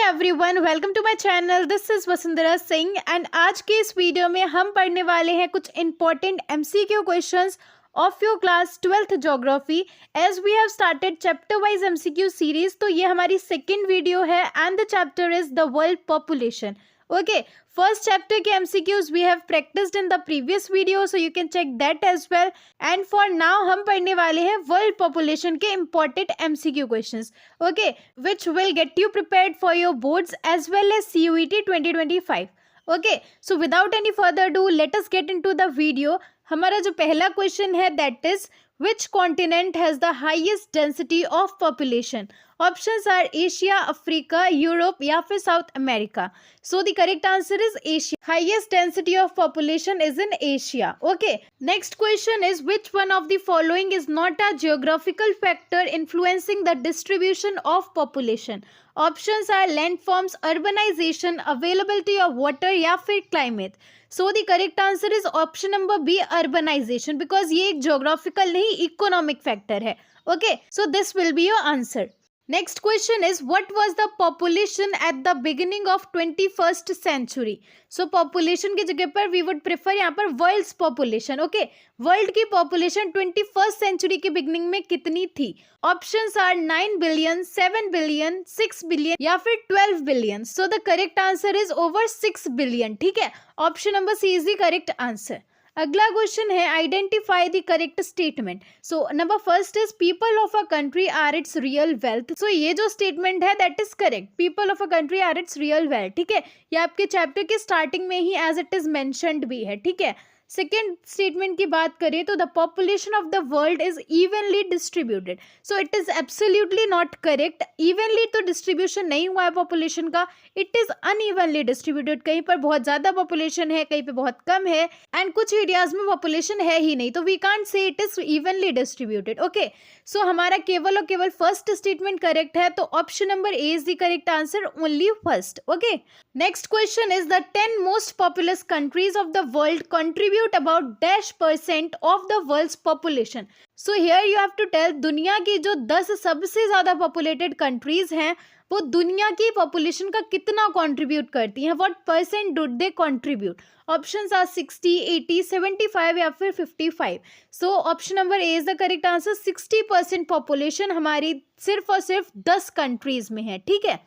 Everyone, welcome to my channel. This is Vasundhara Singh and आज के इस वीडियो में हम पढ़ने वाले हैं कुछ important MCQ questions of your class 12th geography. As we have started chapter wise MCQ series, तो ये हमारी सेकेंड वीडियो है and the chapter is the world population. Okay, first chapter के MCQs we have practiced in the previous video, so you can check that as well. And for now हम पढ़ने वाले हैं world population के important MCQ questions, okay, which will get you prepared for your boards as well as CUET 2025. Okay, so without any further ado, let us get into the video. हमारा जो पहला question है that is which continent has the highest density of population? Options are Asia, Africa, Europe या फिर South America. So the correct answer is Asia. Highest density of population is in Asia. Okay. Next question is which one of the following is not a geographical factor influencing the distribution of population? Options are landforms, urbanization, availability of water या फिर climate. So the correct answer is option number B, urbanization, because ये एक geographical नहीं economic factor है. Okay, so this will be your answer. Next question is what was the population at the beginning of 21st century? So population की जगह पर we would prefer यहाँ पर world's population. Okay, world की population 21st century के beginning में कितनी थी? Options are 9 billion, 7 billion, 6 billion या फिर 12 billion. So the correct answer is over 6 billion. ठीक है, option number C is the correct answer. अगला क्वेश्चन है identify the correct statement. So number first is people of a country are its real wealth. So ये जो statement है that is correct, people of a country are its real wealth. ठीक है, ये आपके chapter के starting में ही एज इट इज मेंशन्ड भी है। ठीक है, सेकेंड स्टेटमेंट की बात करें तो the population of the world is evenly distributed. So it is absolutely not correct. Evenly तो डिस्ट्रीब्यूशन नहीं हुआ है पॉपुलेशन का, इट इज अनइवनली डिस्ट्रीब्यूटेड। कहीं पर बहुत ज्यादा पॉपुलेशन है, कहीं पे बहुत कम है, एंड कुछ एरियाज में पॉपुलेशन है ही नहीं, तो we can't say it is evenly distributed. Okay, so हमारा केवल और केवल फर्स्ट स्टेटमेंट करेक्ट है, तो option number A is the correct answer, only first. Okay, next question is the 10 most populous countries of the world contribute about -% of the world's population. So here you have to tell दुनिया की जो 10 सबसे ज्यादा populated countries हैं वो दुनिया की population का कितना कंट्रीब्यूट करती हैं, what percent do they contribute? Options are 60, 80, 75 या फिर 55. So option number A is the correct answer. 60% population हमारी सिर्फ और सिर्फ 10 कंट्रीज में है। ठीक है,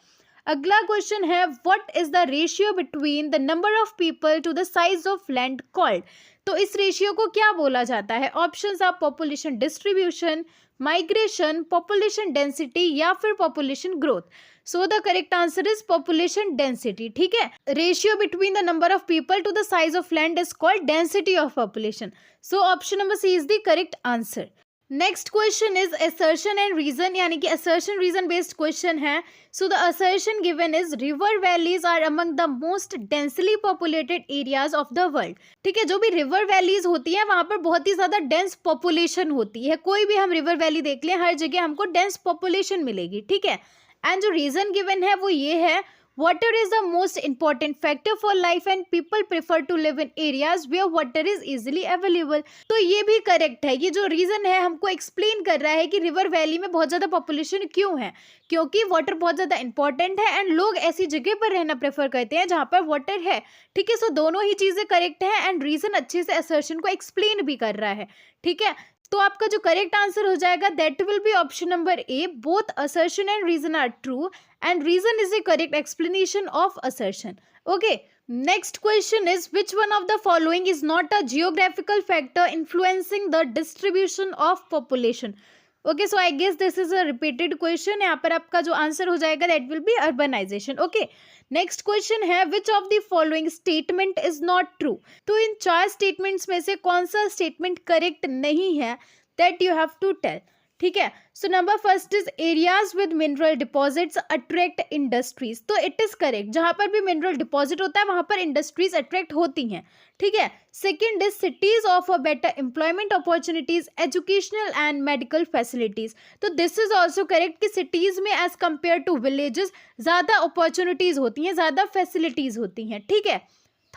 अगला क्वेश्चन है what is the ratio between the number of people to the size of land called? तो इस रेशियो को क्या बोला जाता है? Options are population distribution, migration, population density या फिर population growth. So the correct answer is population density. ठीक है, ratio between the number of people to the size of land is called density of population. So option number C is the correct answer. Next question is assertion and reason, यानी कि assertion reason based question है। So the assertion given is river valleys are among the most densely populated areas of the world. ठीक है, जो भी river valleys होती है वहां पर बहुत ही ज्यादा डेंस पॉपुलेशन होती है। कोई भी हम रिवर वैली देख लें, हर जगह हमको डेंस पॉपुलेशन मिलेगी। ठीक है, एंड जो रीजन गिवन है वो ये है water is the most important factor for life and people prefer to live in areas where water is easily available. तो ये भी करेक्ट है। ये जो रीजन है हमको एक्सप्लेन कर रहा है कि रिवर वैली में बहुत ज्यादा पॉपुलेशन क्यों है, क्योंकि वाटर बहुत ज्यादा इंपॉर्टेंट है एंड लोग ऐसी जगह पर रहना प्रेफर करते हैं जहां पर वाटर है। ठीक है, सो दोनों ही चीजें करेक्ट है एंड रीजन अच्छे से असर्शन को एक्सप्लेन भी कर रहा है। ठीक है, तो आपका जो करेक्ट आंसर हो जाएगा that will be option number A, both assertion and reason are true and reason is a correct explanation of assertion. Okay, next question is which one of the following is not a geographical factor influencing the distribution of population? Okay, so I guess this is a repeated question. यहाँ पर आपका जो answer हो जाएगा that will be urbanization. Okay, next question है which of the following statement is not true? तो इन 4 statements में से कौन सा statement correct नहीं है that you have to tell. ठीक है, सो number first is areas with mineral deposits attract industries. तो इट इज करेक्ट, जहां पर भी मिनरल डिपॉजिट होता है वहां पर इंडस्ट्रीज अट्रैक्ट होती हैं। ठीक है, second is cities offer better employment opportunities, educational and medical facilities. तो दिस इज ऑल्सो करेक्ट कि सिटीज में एज कंपेयर टू विलेजेस ज्यादा अपॉर्चुनिटीज होती हैं, ज्यादा फैसिलिटीज होती हैं। ठीक है,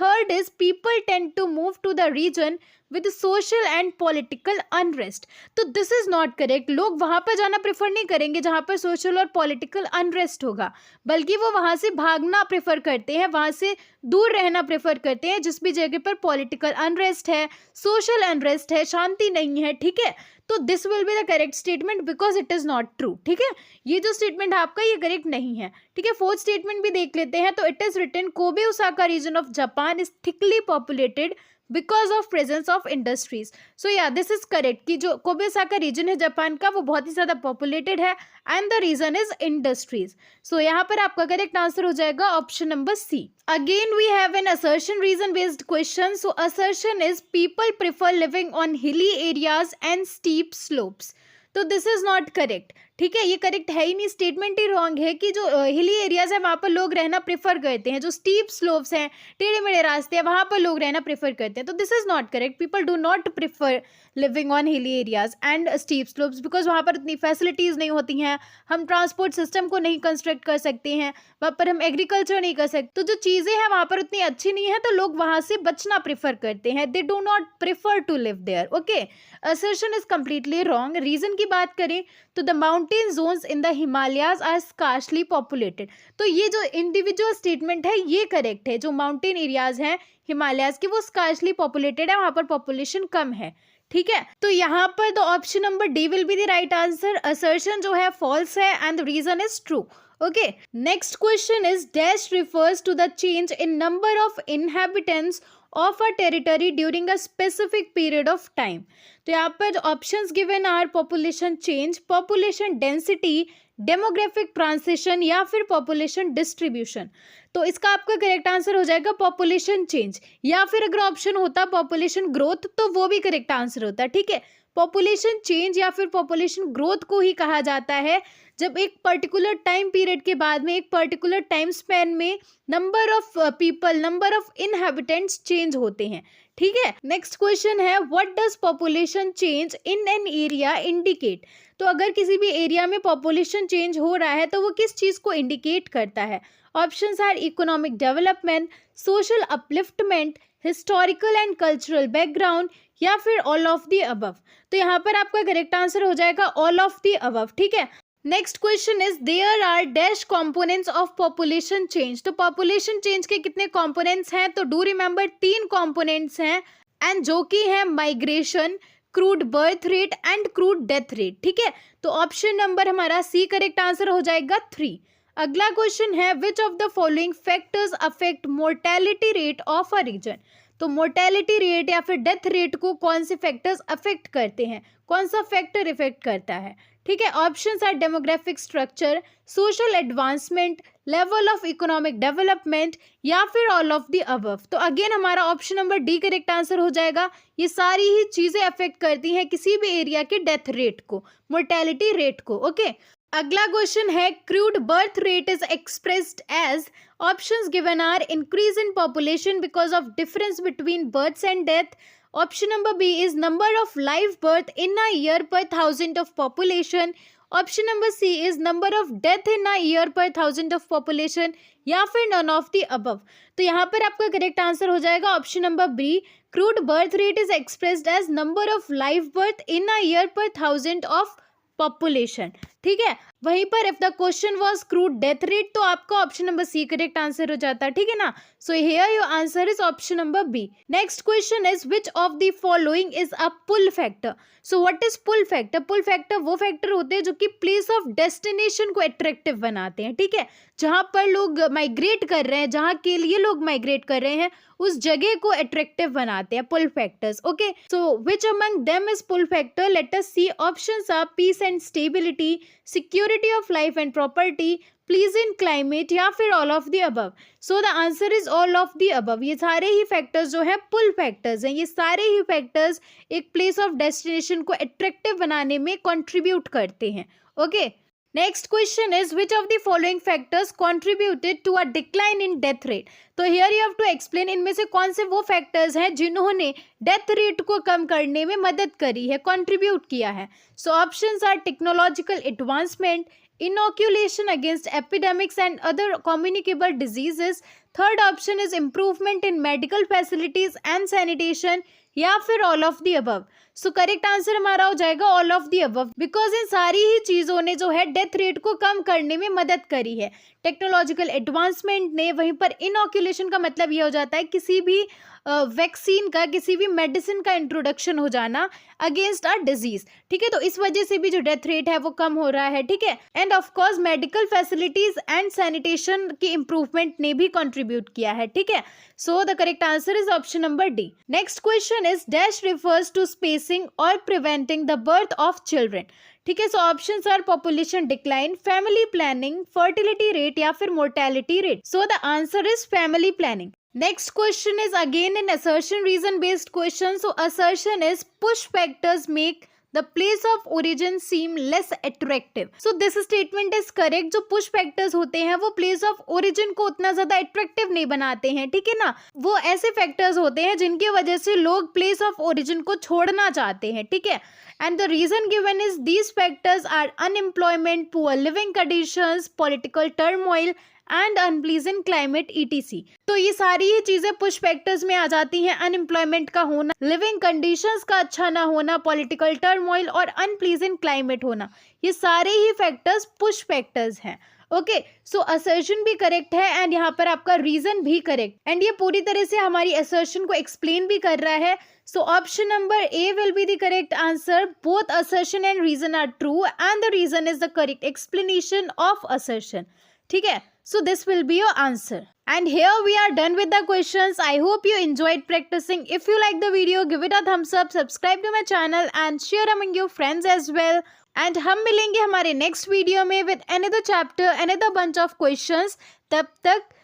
third is people tend to move to the region with social and political unrest. तो दिस इज नॉट करेक्ट। लोग वहां पर जाना प्रेफर नहीं करेंगे जहां पर सोशल और पॉलिटिकल अनरेस्ट होगा, बल्कि वो वहां से भागना प्रेफर करते हैं, वहां से दूर रहना प्रेफर करते हैं जिस भी जगह पर पॉलिटिकल अनरेस्ट है, सोशल अनरेस्ट है, शांति नहीं है। ठीक है, तो this will be the correct statement because it is not true. ठीक है, ये जो स्टेटमेंट है आपका ये करेक्ट नहीं है। ठीक है, फोर्थ स्टेटमेंट भी देख लेते हैं। तो it is written Kobe Osaka region of Japan is thickly populated because of presence of industries. So या दिस इज करेक्ट कि जो कोबे ओसाका रीजन है जापान का वो बहुत ही ज्यादा पॉपुलेटेड है and the reason is industries. So यहाँ पर आपका करेक्ट आंसर हो जाएगा option number C. Again we have an assertion reason based question. So assertion is people prefer living on hilly areas and steep slopes. तो this is not correct. ठीक है, ये correct है ही नहीं, स्टेटमेंट ही wrong है कि जो हिली एरियाज है वहाँ पर लोग रहना प्रेफर करते हैं, जो स्टीप स्लोप्स हैं, टेढ़े मेढ़े रास्ते हैं, वहाँ पर लोग रहना प्रेफर करते हैं। तो this is not correct. People do not prefer living on hilly areas and steep slopes because वहाँ पर उतनी फैसिलिटीज़ नहीं होती हैं, हम ट्रांसपोर्ट सिस्टम को नहीं कंस्ट्रक्ट कर सकते हैं, वहाँ पर हम एग्रीकल्चर नहीं कर सकते, तो जो चीज़ें हैं वहाँ पर उतनी अच्छी नहीं है, तो लोग वहाँ से बचना प्रेफर करते हैं। They do not prefer to live there. Okay, assertion is completely wrong. Reason की बात करें तो the mountain zones in the Himalayas are scarcely populated. तो ये जो इंडिविजुअल स्टेटमेंट है ये करेक्ट है। जो माउंटेन एरियाज हैं हिमालयाज की वो स्कार्सली पॉपुलेटेड है, वहां पर पॉपुलेशन कम है। ठीक है, तो यहाँ पर the option number D will be the right answer. Assertion जो है फॉल्स है and the reason is true. Okay, next question is dash refers to the change in number of inhabitants of a territory during a specific period of time। तो यहाँ पर options given are population change, population density, demographic transition या फिर population distribution. तो इसका आपका correct answer हो जाएगा पॉपुलेशन चेंज, या फिर अगर ऑप्शन होता पॉपुलेशन ग्रोथ तो वो भी करेक्ट आंसर होता। ठीक है, पॉपुलेशन चेंज या फिर पॉपुलेशन ग्रोथ को ही कहा जाता है जब एक पर्टिकुलर टाइम पीरियड के बाद में, एक पर्टिकुलर टाइम स्पैन में number of people, number of inhabitants change होते हैं। ठीक है, नेक्स्ट क्वेश्चन है what does population change in an area indicate. तो अगर किसी भी एरिया में पॉपुलेशन चेंज हो रहा है तो वो किस चीज़ को इंडिकेट करता है। Options are economic development, social upliftment, historical and cultural background या फिर ऑल ऑफ द अबव। तो यहाँ पर आपका करेक्ट आंसर हो जाएगा ऑल ऑफ द अबव। ठीक है, next question is there are dash components of population change. तो पॉपुलेशन चेंज के कितने कंपोनेंट्स हैं, तो डू रिमेंबर 3 कंपोनेंट्स हैं एंड जो कि है migration, crude birth rate and crude death rate. ठीक है, तो ऑप्शन नंबर हमारा सी करेक्ट आंसर हो जाएगा 3। अगला क्वेश्चन है which of the following factors affect mortality rate of a region. तो मोर्टेलिटी रेट या फिर डेथ रेट को कौन से फैक्टर्स अफेक्ट करते हैं, कौन सा फैक्टर इफेक्ट करता है। ठीक है, options are demographic structure, social advancement, level of economic development या फिर ऑल ऑफ द अबव। तो अगेन हमारा option number D correct answer हो जाएगा। ये सारी ही चीजें अफेक्ट करती हैं किसी भी एरिया के डेथ रेट को, मोर्टेलिटी रेट को। ओके, अगला क्वेश्चन है crude birth rate is expressed as. Options given are increase in population because of difference between births and death. Option number B is number of live birth in a year per thousand of population. Option number C is number of death in a year per thousand of population या फिर none of the above। तो यहाँ पर आपका correct answer हो जाएगा option number B. Crude birth rate is expressed as number of live birth in a year per thousand of population. ठीक है, वहीं पर if the question was crude death rate तो आपका option number C correct answer हो जाता है। ठीक है ना, so here your answer is option number B. Next question is which of the following is a pull factor. So what is pull factor. Pull factor वो factor होते हैं जो कि प्लेस ऑफ डेस्टिनेशन को अट्रैक्टिव बनाते हैं। ठीक है, जहां पर लोग माइग्रेट कर रहे हैं, जहां के लिए लोग माइग्रेट कर रहे हैं उस जगह को अट्रैक्टिव बनाते हैं pull factors. Okay, so which among them is pull factor. Let us see. Options are peace and stability, security of life and property, pleasant climate या फिर all of the above. So the answer is all of the above. ये सारे ही factors जो है पुल factors हैं। ये सारे ही फैक्टर्स एक प्लेस ऑफ डेस्टिनेशन को अट्रैक्टिव बनाने में कंट्रीब्यूट करते हैं। Okay, next question is which of the following factors contributed to a decline in death rate. तो here you have to explain इनमें से कौन से वो फैक्टर्स हैं जिन्होंने डेथ रेट को कम करने में मदद करी है, कंट्रीब्यूट किया है। So options are technological advancement, inoculation against epidemics and other communicable diseases. Third option is improvement in medical facilities and sanitation, या फिर all of the above. So correct answer हमारा हो जाएगा all of the above, because in सारी ही चीज़ों ने जो है डेथ रेट को कम करने में मदद करी है. टेक्नोलॉजिकल एडवांसमेंट ने, वहीं पर इनॉक्यूलेशन का मतलब ये हो जाता है किसी भी वैक्सीन का, किसी भी मेडिसिन का इंट्रोडक्शन हो जाना अगेंस्ट अ डिजीज. ठीक है, तो इस वजह से भी जो डेथ रेट है वो कम हो रहा है. ठीक है, and of course medical facilities and sanitation की इंप्रूवमेंट ने भी कंट्रीब्यूट किया है. ठीक है, so the correct answer is option number D. Next question is dash refers to spacing और preventing the birth of children. ठीक है, so options are population decline, family planning, fertility rate या फिर mortality rate. So the answer is family planning. Next question is again an assertion reason based question. So assertion is push factors make the place of origin seem less attractive. So this statement is correct. जो push factors होते हैं वो place of origin को उतना ज़्यादा attractive नहीं बनाते हैं. ठीक है ना, वो ऐसे factors होते हैं जिनकी वजह से लोग place of origin को छोड़ना चाहते हैं. ठीक है, and the reason given is these factors are unemployment, poor living conditions, political turmoil and unpleasant climate etc. तो ये सारी ही चीजें पुश फैक्टर्स में आ जाती हैं. अनएम्प्लॉयमेंट का होना, लिविंग कंडीशंस का अच्छा ना होना, पॉलिटिकल टर्मोइल और अनप्लीजेंट क्लाइमेट होना, ये सारे ही फैक्टर्स पुश फैक्टर्स हैं. ओके, सो असर्शन भी करेक्ट है एंड यहाँ पर आपका रीजन भी करेक्ट, एंड ये पूरी तरह से हमारी असर्शन को एक्सप्लेन भी कर रहा है. So option number A will be the correct answer. Both assertion and reason are true and the reason is the correct explanation of assertion. ठीक है, so this will be your answer. And here we are done with the questions. I hope you enjoyed practicing. If you like the video, give it a thumbs up, subscribe to my channel and share among your friends as well. And हम मिलेंगे हमारे next video में with another chapter, another bunch of questions. तब तक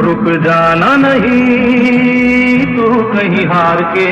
रुक जाना नहीं तू कहीं हार के.